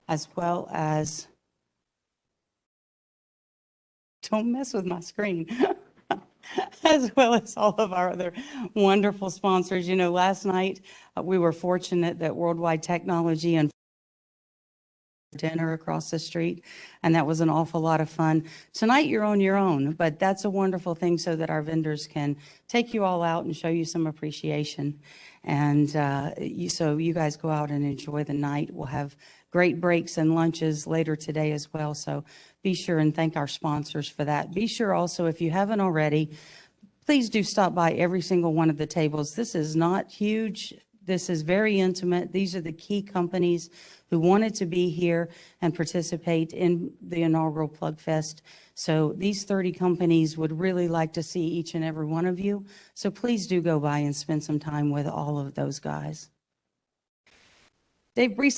as well as, don't mess with my screen, as well as all of our other wonderful sponsors. You know, last night we were fortunate that Worldwide Technology and dinner across the street, and that was an awful lot of fun. Tonight you're on your own, but that's a wonderful thing so that our vendors can take you all out and show you some appreciation. And so you guys go out and enjoy the night. We'll have great breaks and lunches later today as well. So be sure and thank our sponsors for that. Be sure also, if you haven't already, please do stop by every single one of the tables. This is not huge. This is very intimate. These are the key companies who wanted to be here and participate in the inaugural Plugfest. So these 30 companies would really like to see each and every one of you. So please do go by and spend some time with all of those guys. Dave Breese.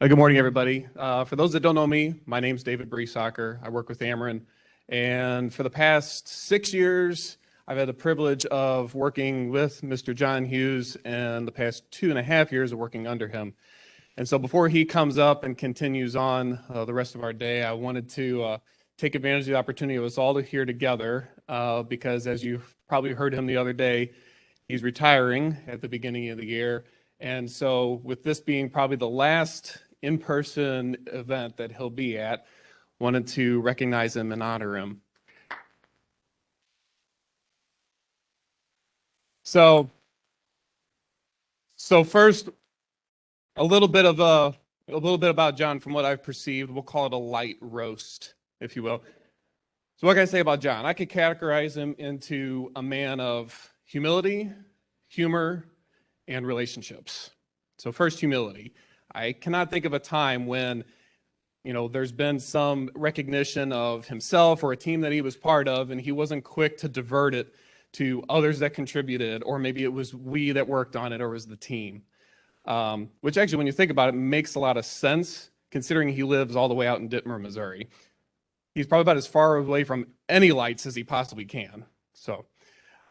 Good morning, everybody. For those that don't know me, my name's David Breese. I work with Ameren. And for the past 6 years, I've had the privilege of working with Mr. John Hughes, and the past 2.5 years of working under him. And so before he comes up and continues on the rest of our day, I wanted to take advantage of the opportunity of us all to here together because, as you probably heard him the other day, he's retiring at the beginning of the year. And so with this being probably the last in-person event that he'll be at, wanted to recognize him and honor him. So first, a little bit about John from what I've perceived. We'll call it a light roast, if you will. So what can I say about John? I could categorize him into a man of humility, humor, and relationships. So first, humility. I cannot think of a time when, there's been some recognition of himself or a team that he was part of, and he wasn't quick to divert it to others that contributed, or maybe it was we that worked on it, or it was the team. Which actually, when you think about it, makes a lot of sense, considering he lives all the way out in Dittmer, Missouri. He's probably about as far away from any lights as he possibly can. So,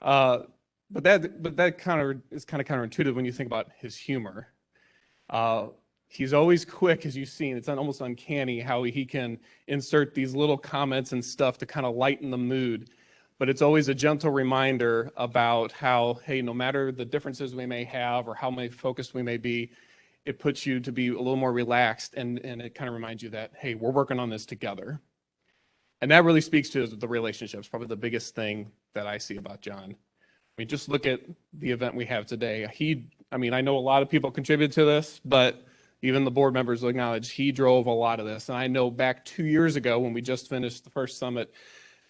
but that kind of is kind of counterintuitive when you think about his humor. He's always quick, as you've seen. It's almost uncanny how he can insert these little comments and stuff to kind of lighten the mood. But it's always a gentle reminder about how, hey, no matter the differences we may have or how focused we may be, it puts you to be a little more relaxed, and it kind of reminds you that, hey, we're working on this together. And that really speaks to the relationships, probably the biggest thing that I see about John. I mean, just look at the event we have today. I know a lot of people contributed to this, but even the board members will acknowledge he drove a lot of this. And I know back 2 years ago when we just finished the first summit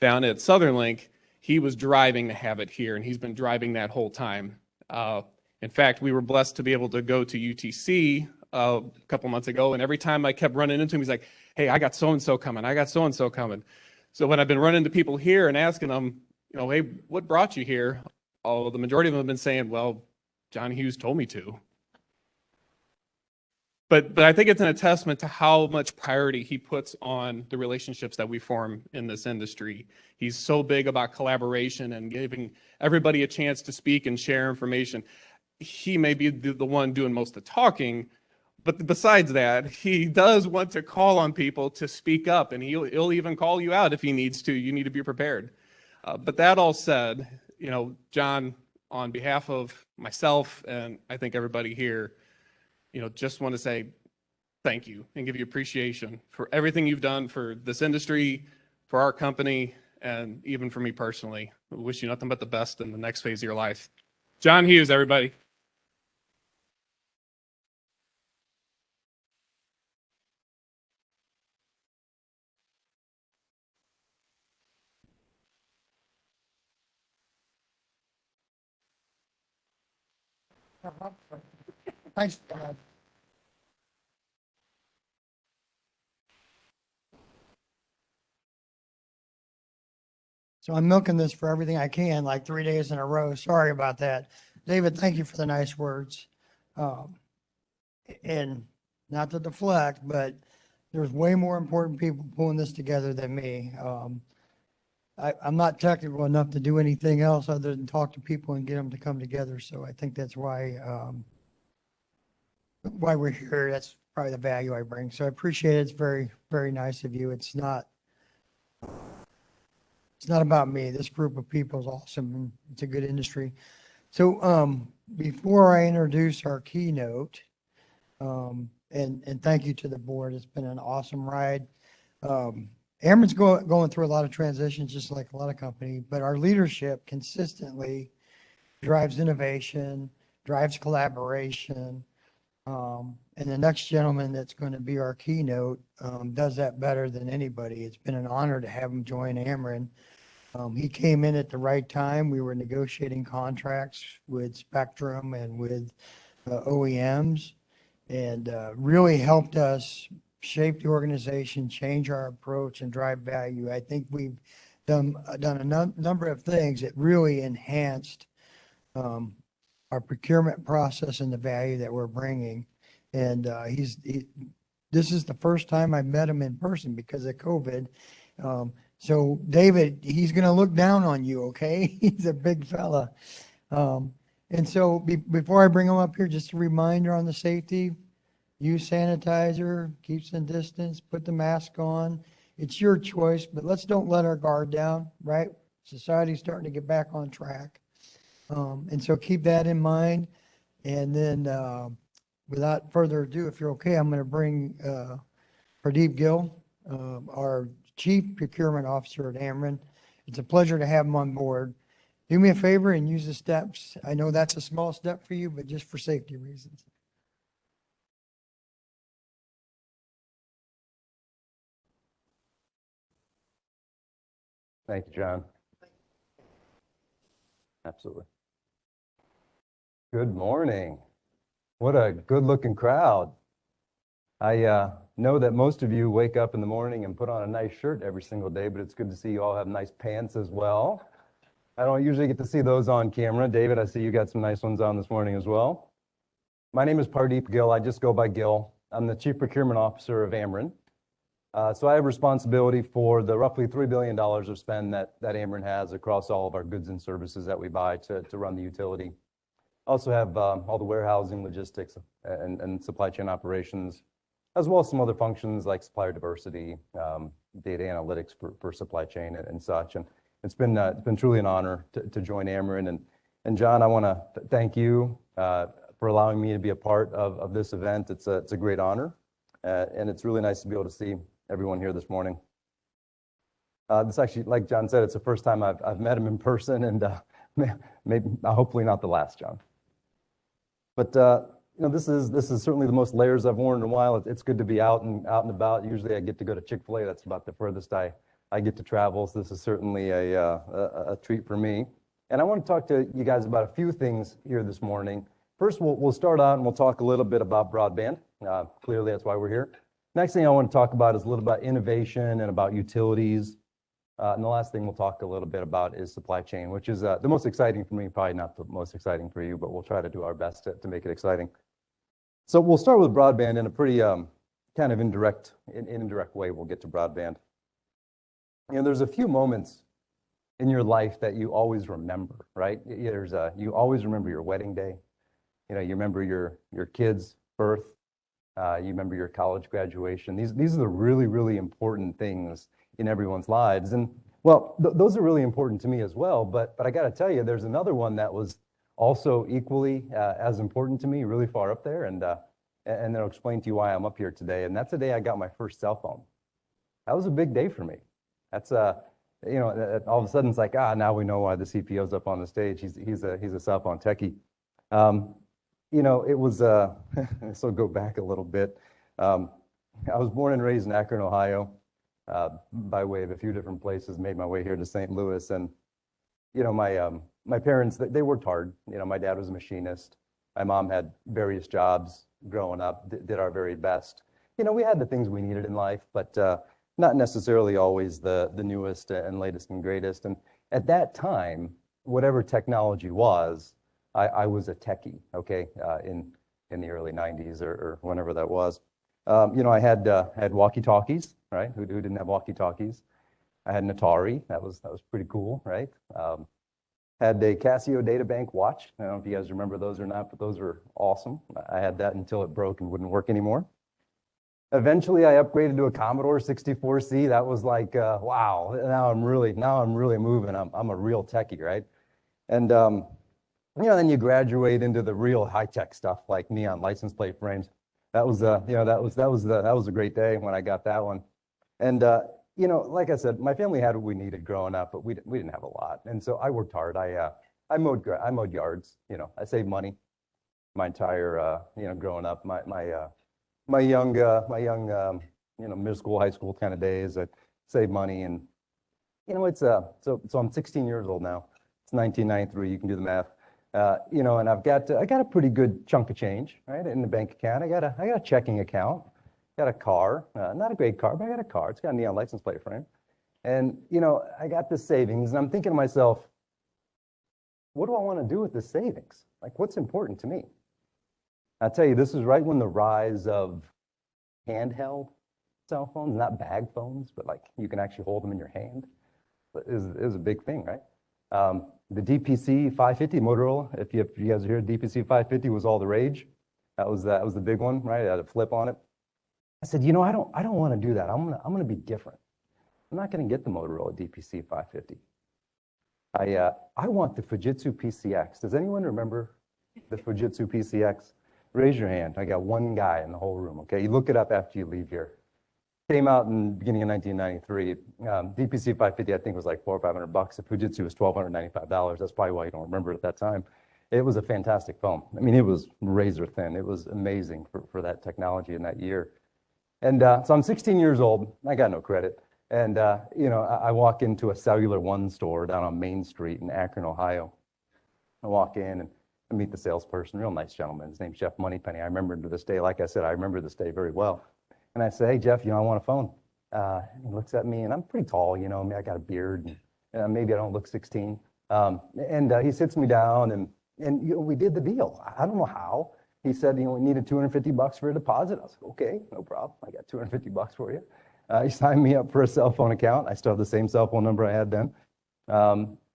down at Southern Link, he was driving to have it here, and he's been driving that whole time. In fact, we were blessed to be able to go to UTC a couple months ago, and every time I kept running into him, he's like, hey, I got so-and-so coming. I got so-and-so coming. So when I've been running into people here and asking them, hey, what brought you here? The majority of them have been saying, well, John Hughes told me to. But I think it's an attestament to how much priority he puts on the relationships that we form in this industry. He's so big about collaboration and giving everybody a chance to speak and share information. He may be the one doing most of the talking, but besides that, he does want to call on people to speak up, and he'll even call you out if he needs to. You need to be prepared. But that all said, John, on behalf of myself and I think everybody here, just want to say thank you and give you appreciation for everything you've done for this industry, for our company, and even for me personally. I wish you nothing but the best in the next phase of your life. John Hughes, everybody. Thanks. So I'm milking this for everything I can, like 3 days in a row. Sorry about that. David, thank you for the nice words. And not to deflect, but there's way more important people pulling this together than me. I'm not technical enough to do anything else other than talk to people and get them to come together. So I think that's why we're here. That's probably the value I bring. So I appreciate it. It's very, very nice of you. It's not about me. This group of people is awesome. And it's a good industry. So before I introduce our keynote, and thank you to the board. It's been an awesome ride. Ameren's going through a lot of transitions, just like a lot of companies, but our leadership consistently drives innovation, drives collaboration. And the next gentleman that's going to be our keynote does that better than anybody. It's been an honor to have him join Ameren. He came in at the right time. We were negotiating contracts with Spectrum and with OEMs, and really helped us shape the organization, change our approach, and drive value. I think we've done a number of things that really enhanced our procurement process and the value that we're bringing. And this is the first time I met him in person because of COVID. So David, he's going to look down on you, okay? He's a big fella. And so before I bring him up here, just a reminder on the safety: use sanitizer, keep some distance, put the mask on. It's your choice, but don't let our guard down, right? Society's starting to get back on track. And so keep that in mind. And then without further ado, if you're okay, I'm going to bring Pardeep Gill, our Chief Procurement Officer at Ameren. It's a pleasure to have him on board. Do me a favor and use the steps. I know that's a small step for you, but just for safety reasons. Thank you, John. Absolutely. Good morning. What a good-looking crowd. I know that most of you wake up in the morning and put on a nice shirt every single day, but it's good to see you all have nice pants as well. I don't usually get to see those on camera. David, I see you got some nice ones on this morning as well. My name is Pardeep Gill. I just go by Gill. I'm the Chief Procurement Officer of Ameren. So I have responsibility for the roughly $3 billion of spend that Ameren has across all of our goods and services that we buy to run the utility. Also have all the warehousing, logistics, and supply chain operations, as well as some other functions like supplier diversity, data analytics for supply chain and such. And it's been truly an honor to join Ameren. And John, I want to thank you for allowing me to be a part of this event. It's a great honor, and it's really nice to be able to see everyone here this morning. This actually, like John said, it's the first time I've met him in person, and maybe hopefully not the last, John. But this is certainly the most layers I've worn in a while. It's good to be out and about. Usually I get to go to Chick-fil-A. That's about the furthest I get to travel. So this is certainly a treat for me. And I want to talk to you guys about a few things here this morning. First, we'll start out and we'll talk a little bit about broadband. Clearly, that's why we're here. Next thing I want to talk about is a little about innovation and about utilities. And the last thing we'll talk a little bit about is supply chain, which is the most exciting for me, probably not the most exciting for you, but we'll try to do our best to make it exciting. So we'll start with broadband in a pretty kind of indirect way. We'll get to broadband. There's a few moments in your life that you always remember, right? You always remember your wedding day. You remember your kid's birth. You remember your college graduation. These are the really, really important things in everyone's lives. And well, those are really important to me as well. But I got to tell you, there's another one that was also equally as important to me, really far up there. And then I'll explain to you why I'm up here today. And that's the day I got my first cell phone. That was a big day for me. That's all of a sudden it's like, now we know why the CPO's up on the stage. He's a cell phone techie. It was, this will go back a little bit. I was born and raised in Akron, Ohio, by way of a few different places, made my way here to St. Louis. And, my parents, they worked hard. My dad was a machinist. My mom had various jobs growing up, did our very best. We had the things we needed in life, but not necessarily always the newest and latest and greatest. And at that time, whatever technology was, I was a techie, okay, in the early 90s or whenever that was. I had walkie-talkies, right? Who didn't have walkie-talkies? I had an Atari. That was pretty cool, right? Had a Casio Databank watch. I don't know if you guys remember those or not, but those were awesome. I had that until it broke and wouldn't work anymore. Eventually, I upgraded to a Commodore 64C. That was like, wow, now I'm really moving. I'm a real techie, right? And then you graduate into the real high-tech stuff like neon license plate frames. That was a great day when I got that one. And like I said, my family had what we needed growing up, but we didn't have a lot. And so I worked hard. I mowed yards. I saved money my entire growing up. My young middle school, high school kind of days. I saved money, and it's so I'm 16 years old now. It's 1993. You can do the math. And I got a pretty good chunk of change, right, in the bank account. I got a checking account. Got a car, not a great car, but I got a car. It's got a neon license plate frame. And, I got this savings, and I'm thinking to myself, what do I want to do with this savings? Like, what's important to me? I'll tell you, this is right when the rise of handheld cell phones, not bag phones, but like you can actually hold them in your hand. Is a big thing, right? The DPC 550 Motorola, if you guys are here, DPC 550 was all the rage. That was the big one, right? It had a flip on it. I said, I don't want to do that. I'm gonna be different. I'm not gonna get the Motorola DPC 550. I want the Fujitsu Pcx. Does anyone remember the Fujitsu Pcx? Raise your hand. I got one guy in the whole room. Okay, you look it up after you leave here. Came out in the beginning of 1993. DPC 550, I think, was like $400 or $500. The Fujitsu was $1,295. That's probably why you don't remember it at that time. It was a fantastic phone. I mean, it was razor thin. It was amazing for that technology in that year. And so I'm 16 years old. I got no credit. And, I walk into a Cellular One store down on Main Street in Akron, Ohio. I walk in and I meet the salesperson, real nice gentleman. His name's Jeff Moneypenny. I remember him to this day. Like I said, I remember this day very well. And I say, hey, Jeff, I want a phone. He looks at me, and I'm pretty tall, I got a beard, and maybe I don't look 16. He sits me down, and we did the deal. I don't know how. He said, we needed $250 for a deposit. I was like, okay, no problem. I got $250 for you. He signed me up for a cell phone account. I still have the same cell phone number I had then.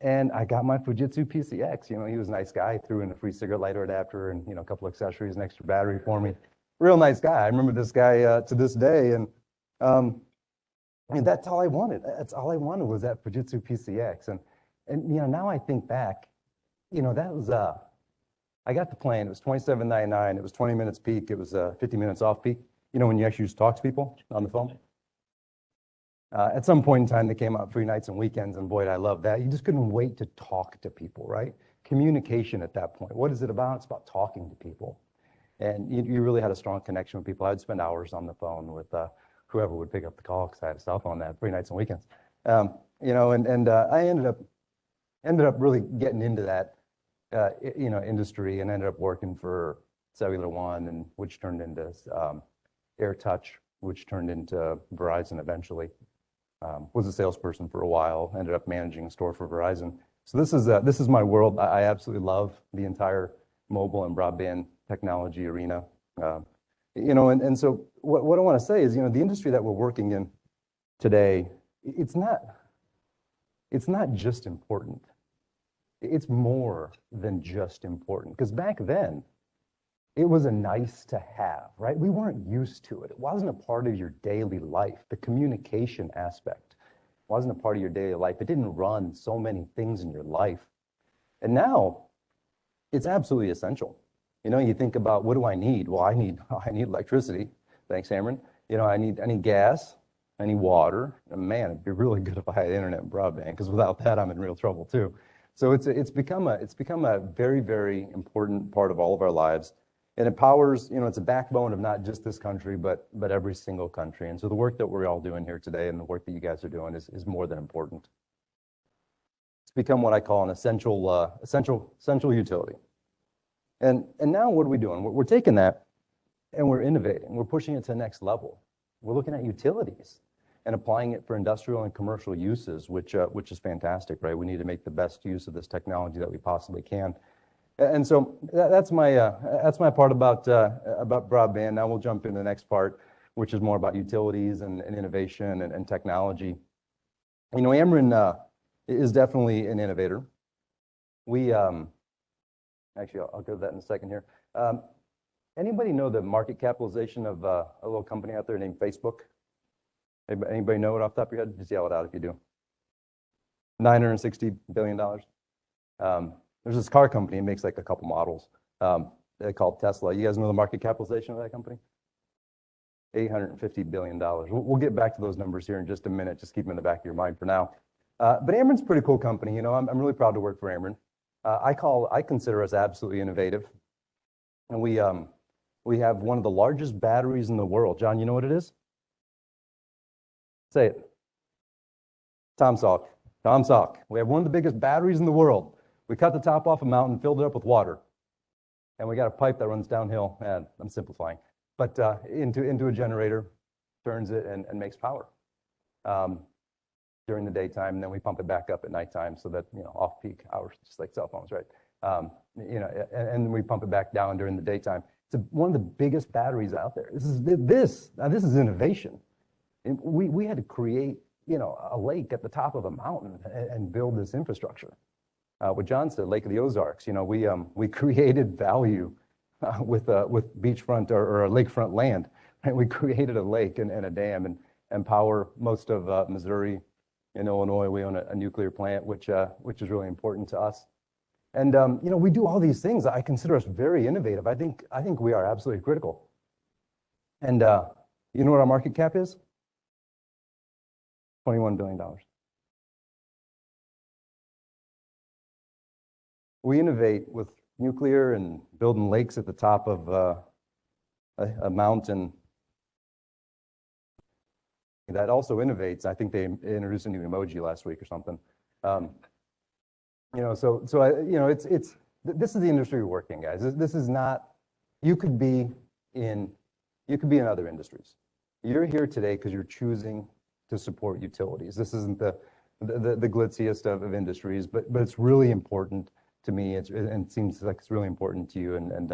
And I got my Fujitsu Pcx. He was a nice guy. He threw in a free cigarette lighter adapter and, a couple accessories, an extra battery for me. Real nice guy. I remember this guy to this day. And that's all I wanted. That's all I wanted was that Fujitsu Pcx. And now I think back, that was, I got the plan. It was $27.99. It was 20 minutes peak. It was 50 minutes off peak. When you actually used to talk to people on the phone. At some point in time, they came out free nights and weekends, and boy, I love that. You just couldn't wait to talk to people, right? Communication at that point. What is it about? It's about talking to people. And you really had a strong connection with people. I'd spend hours on the phone with whoever would pick up the call, because I had a cell phone that free nights and weekends. I ended up really getting into that, industry, and ended up working for Cellular One, and which turned into AirTouch, which turned into Verizon eventually. Was a salesperson for a while, ended up managing a store for Verizon. So this is my world. I absolutely love the entire mobile and broadband technology arena. And so what I want to say is, the industry that we're working in today, it's not just important. It's more than just important. Because back then, it was a nice to have, right? We weren't used to it. It wasn't a part of your daily life. The communication aspect wasn't a part of your daily life. It didn't run so many things in your life. And now, it's absolutely essential. You think about, what do I need? Well, I need electricity. Thanks, Ameren. I need gas. I need water. And man, it'd be really good if I had internet and broadband, because without that, I'm in real trouble too. So it's become a very, very important part of all of our lives. And it powers, it's a backbone of not just this country, but every single country. And so the work that we're all doing here today, and the work that you guys are doing, is more than important. It's become what I call an essential utility. And now what are we doing? We're taking that and we're innovating. We're pushing it to the next level. We're looking at utilities and applying it for industrial and commercial uses, which is fantastic, right? We need to make the best use of this technology that we possibly can. And so that's my part about broadband. Now we'll jump into the next part, which is more about utilities and innovation and technology. You know, Ameren is definitely an innovator. We, actually, I'll go to that in a second here. Anybody know the market capitalization of a little company out there named Facebook? Anybody know it off the top of your head? Just yell it out if you do. $960 billion. There's this car company, it makes like a couple models. They called Tesla. You guys know the market capitalization of that company? $850 billion. We'll get back to those numbers here in just a minute. Just keep them in the back of your mind for now. But Ameren's a pretty cool company. You know, I'm really proud to work for Ameren. I consider us absolutely innovative. And we have one of the largest batteries in the world. John, you know what it is? Say it. Tom Salk. Tom Salk. We have one of the biggest batteries in the world. We cut the top off a mountain, filled it up with water. And we got a pipe that runs downhill. And I'm simplifying. But into a generator, turns it and makes power during the daytime. And then we pump it back up at nighttime so that, you know, off-peak hours, just like cell phones, right? You know, and we pump it back down during the daytime. It's one of the biggest batteries out there. This is innovation. We had to create, you know, a lake at the top of a mountain and build this infrastructure. What John said, Lake of the Ozarks, you know, we created value with beachfront or lakefront land. Right? We created a lake and a dam and power most of Missouri. In Illinois, we own a nuclear plant, which is really important to us. And you know, we do all these things. I consider us very innovative. I think we are absolutely critical. And you know what our market cap is? $21 billion. We innovate with nuclear and building lakes at the top of a mountain. That also innovates. I think they introduced a new emoji last week or something. You know, so you know, this is the industry we're working, guys. This is not. You could be in other industries. You're here today because you're choosing to support utilities. This isn't the glitziest of industries, but it's really important to me. And it seems like it's really important to you. And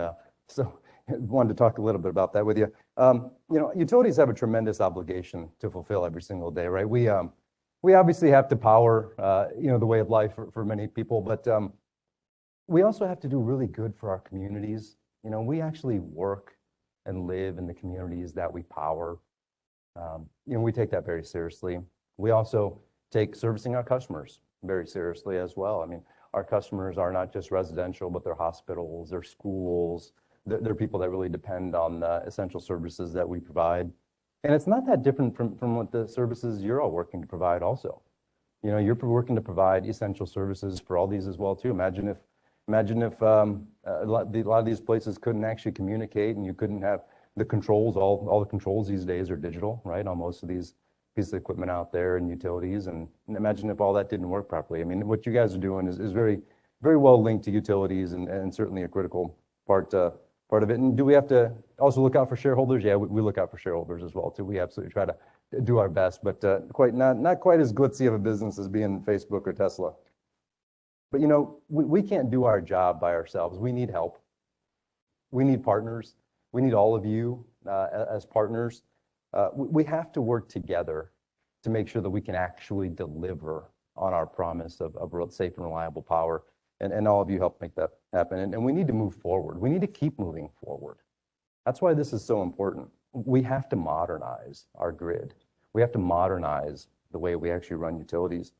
so I wanted to talk a little bit about that with you. You know, utilities have a tremendous obligation to fulfill every single day, right? We obviously have to power, you know, the way of life for many people, but we also have to do really good for our communities. You know, we actually work and live in the communities that we power. You know, we take that very seriously. We also take servicing our customers very seriously as well. I mean, our customers are not just residential, but they're hospitals, they're schools, they're people that really depend on the essential services that we provide. And it's not that different from what the services you're all working to provide also. You know, you're working to provide essential services for all these as well too. Imagine if a lot of these places couldn't actually communicate and you couldn't have the controls. All the controls these days are digital, right? On most of these pieces of equipment out there and utilities. And imagine if all that didn't work properly. I mean, what you guys are doing is very, very well linked to utilities and certainly a critical part of it. And do we have to also look out for shareholders? Yeah, we look out for shareholders as well too. We absolutely try to do our best, but not quite as glitzy of a business as being Facebook or Tesla. But you know, we can't do our job by ourselves. We need help. We need partners. We need all of you as partners. We have to work together to make sure that we can actually deliver on our promise of safe and reliable power. And all of you help make that happen. And we need to move forward. We need to keep moving forward. That's why this is so important. We have to modernize our grid. We have to modernize the way we actually run utilities.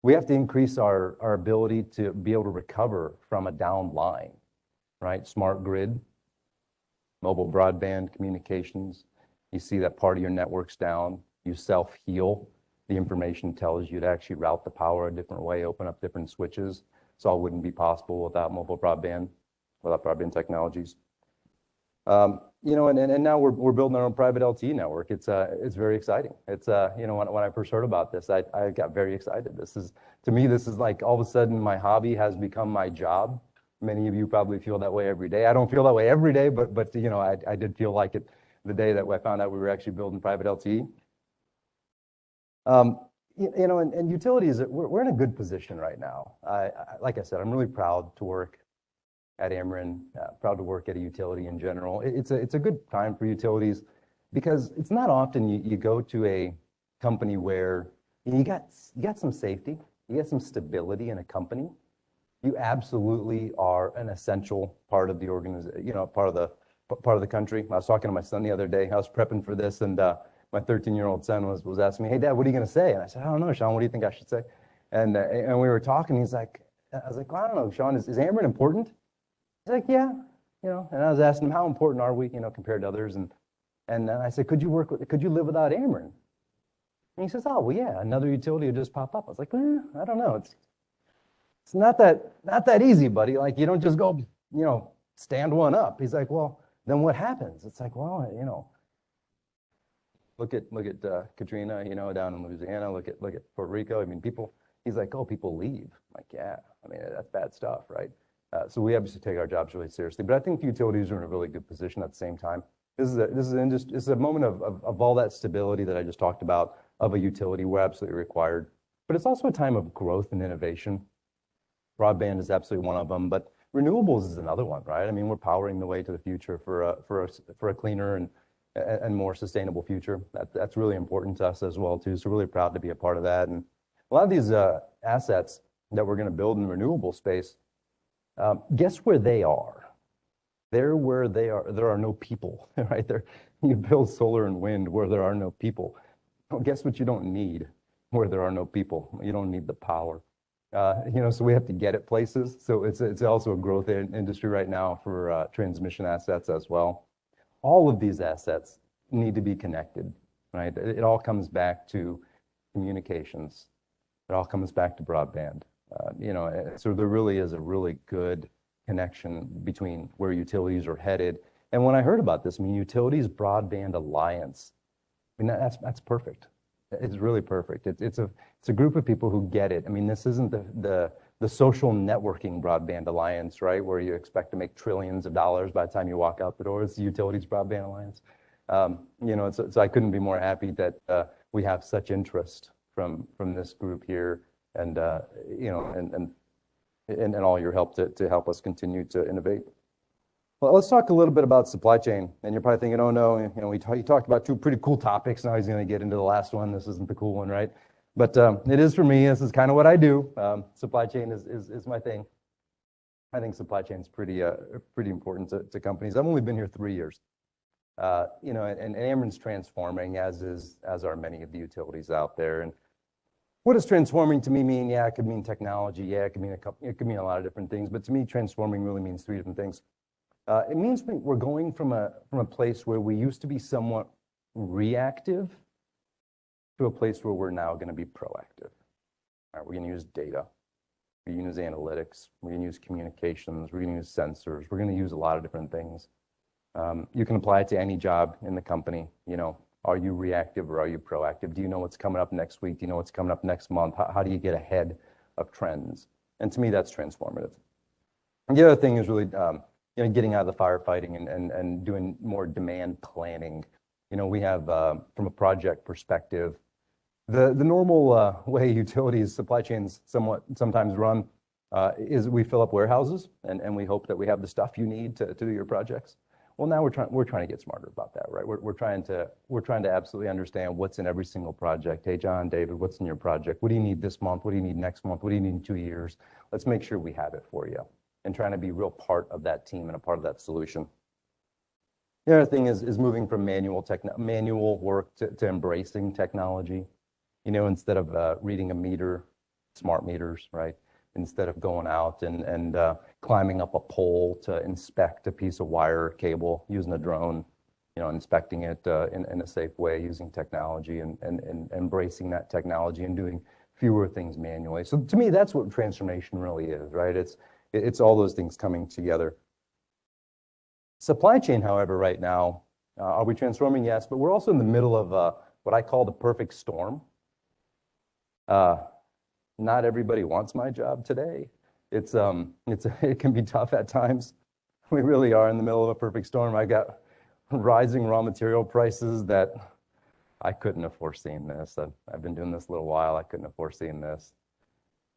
We have to increase our ability to be able to recover from a down line, right? Smart grid, mobile broadband communications. You see that part of your network's down. You self-heal. The information tells you to actually route the power a different way, open up different switches. This all wouldn't be possible without mobile broadband, without broadband technologies. You know, and now we're building our own private LTE network. It's very exciting. It's you know, when I first heard about this, I got very excited. To me, this is like all of a sudden my hobby has become my job. Many of you probably feel that way every day. I don't feel that way every day, but you know, I did feel like it the day that I found out we were actually building private LTE. You know, and utilities, we're in a good position right now. Like I said, I'm really proud to work at Ameren, proud to work at a utility in general. It's a good time for utilities because it's not often you go to a company where you got some safety, you got some stability in a company. You absolutely are an essential part of the organization, you know, part of the country. I was talking to my son the other day. I was prepping for this, and my 13-year-old son was asking me, "Hey, Dad, what are you going to say?" And I said, "I don't know, Sean. What do you think I should say?" And we were talking. He's like, I was like, "Well, I don't know, Sean. Is Ameren important?" He's like, "Yeah, you know." And I was asking him, "How important are we, you know, compared to others?" And I said, "Could you live without Ameren?" And he says, "Oh, well, yeah, another utility would just pop up." I was like, "I don't know. It's not that easy, buddy. Like, you don't just go, you know, stand one up." He's like, "Well, then what happens?" It's like, well, you know, look at Katrina, you know, down in Louisiana. Look at Puerto Rico. I mean, people. He's like, "Oh, people leave." I'm like, yeah. I mean, that's bad stuff, right? So we obviously take our jobs really seriously, but I think the utilities are in a really good position at the same time. This is a moment of all that stability that I just talked about of a utility. We're absolutely required, but it's also a time of growth and innovation. Broadband is absolutely one of them, but renewables is another one, right? I mean, we're powering the way to the future for a cleaner and more sustainable future. That's really important to us as well too. So really proud to be a part of that. And a lot of these assets that we're going to build in the renewable space, guess where they are? They're where they are. There are no people, right? There, you build solar and wind where there are no people. Well, guess what you don't need where there are no people? You don't need the power. You know, so we have to get it places. So it's also a growth industry right now for transmission assets as well. All of these assets need to be connected, right? It all comes back to communications. It all comes back to broadband. You know, so there really is a really good connection between where utilities are headed. And when I heard about this, I mean, Utilities Broadband Alliance, I mean, that's perfect. It's really perfect. It's a group of people who get it. I mean, this isn't the social networking broadband alliance, right, where you expect to make trillions of dollars by the time you walk out the door. It's the Utilities Broadband Alliance. You know, so I couldn't be more happy that we have such interest from this group here, and you know, and all your help to help us continue to innovate. Well, let's talk a little bit about supply chain. And you're probably thinking, oh no, you know, he talked about two pretty cool topics. Now he's going to get into the last one. This isn't the cool one, right? But it is for me. This is kind of what I do. Supply chain is my thing. I think supply chain is pretty important to companies. I've only been here 3 years. You know, and Ameren's transforming, as are many of the utilities out there. And what does transforming to me mean? Yeah, it could mean technology. Yeah, it could mean a lot of different things. But to me, transforming really means 3 different things. It means we're going from a place where we used to be somewhat reactive to a place where we're now going to be proactive. All right, we're going to use data. We're going to use analytics. We're going to use communications. We're going to use sensors. We're going to use a lot of different things. You can apply it to any job in the company. You know, are you reactive or are you proactive? Do you know what's coming up next week? Do you know what's coming up next month? How do you get ahead of trends? And to me, that's transformative. And the other thing is really you know, getting out of the firefighting and doing more demand planning. You know, we have, from a project perspective, the normal way utilities supply chains sometimes run is we fill up warehouses and we hope that we have the stuff you need to do your projects. Well, now we're trying to get smarter about that, right? We're trying to absolutely understand what's in every single project. Hey, John, David, what's in your project? What do you need this month? What do you need next month? What do you need in 2 years? Let's make sure we have it for you. And trying to be real part of that team and a part of that solution. The other thing is moving from manual work to embracing technology. You know, instead of reading a meter, smart meters, right? Instead of going out and climbing up a pole to inspect a piece of wire or cable, using a drone, you know, inspecting it in a safe way, using technology and embracing that technology and doing fewer things manually. So to me, that's what transformation really is, right? It's all those things coming together. Supply chain, however, right now, are we transforming? Yes, but we're also in the middle of what I call the perfect storm. Not everybody wants my job today. It can be tough at times. We really are in the middle of a perfect storm. I got rising raw material prices that I couldn't have foreseen this. I've been doing this a little while. I couldn't have foreseen this.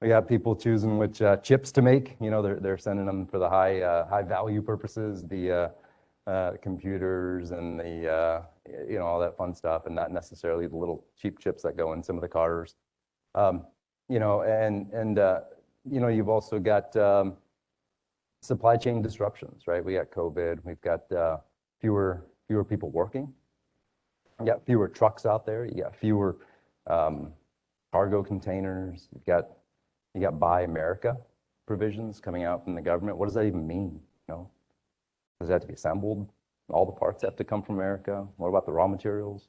We got people choosing which chips to make. You know, they're sending them for the high value purposes, the computers and the you know, all that fun stuff, and not necessarily the little cheap chips that go in some of the cars. You know, you know, you've also got supply chain disruptions, right? We got COVID, we've got fewer people working. You got fewer trucks out there, you got fewer cargo containers, you got Buy America provisions coming out from the government. What does that even mean? You know, does it have to be assembled? All the parts have to come from America? What about the raw materials?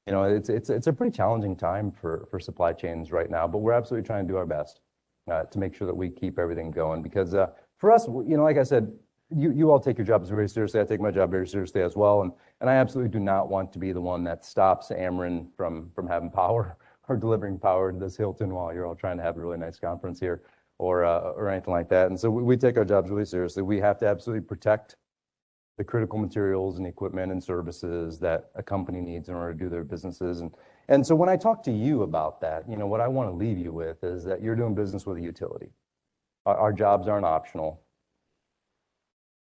You know, it's a pretty challenging time for supply chains right now, but we're absolutely trying to do our best to make sure that we keep everything going. Because for us, you know, like I said, you all take your jobs very seriously. I take my job very seriously as well, and I absolutely do not want to be the one that stops Ameren from having power or delivering power to this Hilton while you're all trying to have a really nice conference here or anything like that. And so we take our jobs really seriously. We have to absolutely protect the critical materials and equipment and services that a company needs in order to do their businesses. And so when I talk to you about that, you know, what I want to leave you with is that you're doing business with a utility. Our jobs aren't optional.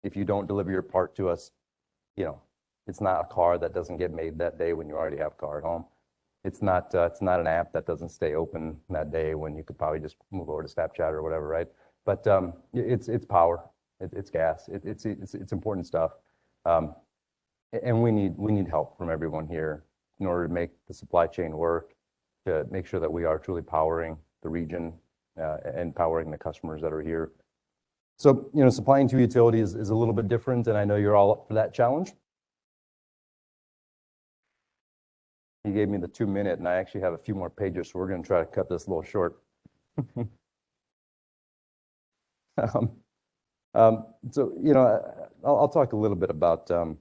If you don't deliver your part to us, you know, it's not a car that doesn't get made that day when you already have a car at home. It's not an app that doesn't stay open that day when you could probably just move over to Snapchat or whatever, right? But it's power, it's gas, it's important stuff, and we need help from everyone here in order to make the supply chain work, to make sure that we are truly powering the region and powering the customers that are here. So, you know, supplying to utilities is a little bit different, and I know you're all up for that challenge. You gave me the 2 minute, and I actually have a few more pages, so we're going to try to cut this a little short. So, you know, I'll talk a little bit about the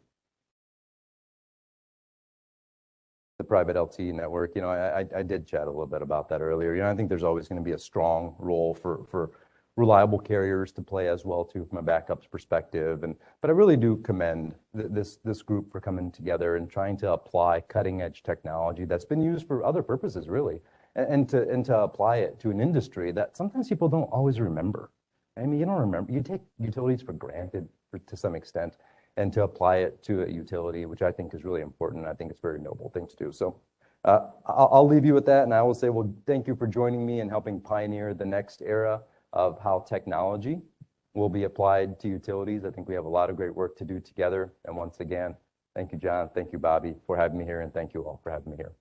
private LTE network. You know, I did chat a little bit about that earlier. You know, I think there's always going to be a strong role for reliable carriers to play as well too, from a backups perspective. But I really do commend this group for coming together and trying to apply cutting edge technology that's been used for other purposes, really, and to apply it to an industry that sometimes people don't always remember. I mean, you don't remember, you take utilities for granted to some extent, and to apply it to a utility, which I think is really important. And I think it's a very noble thing to do. So I'll leave you with that. And I will say, well, thank you for joining me and helping pioneer the next era of how technology will be applied to utilities. I think we have a lot of great work to do together. And once again, thank you, John. Thank you, Bobby, for having me here. And thank you all for having me here.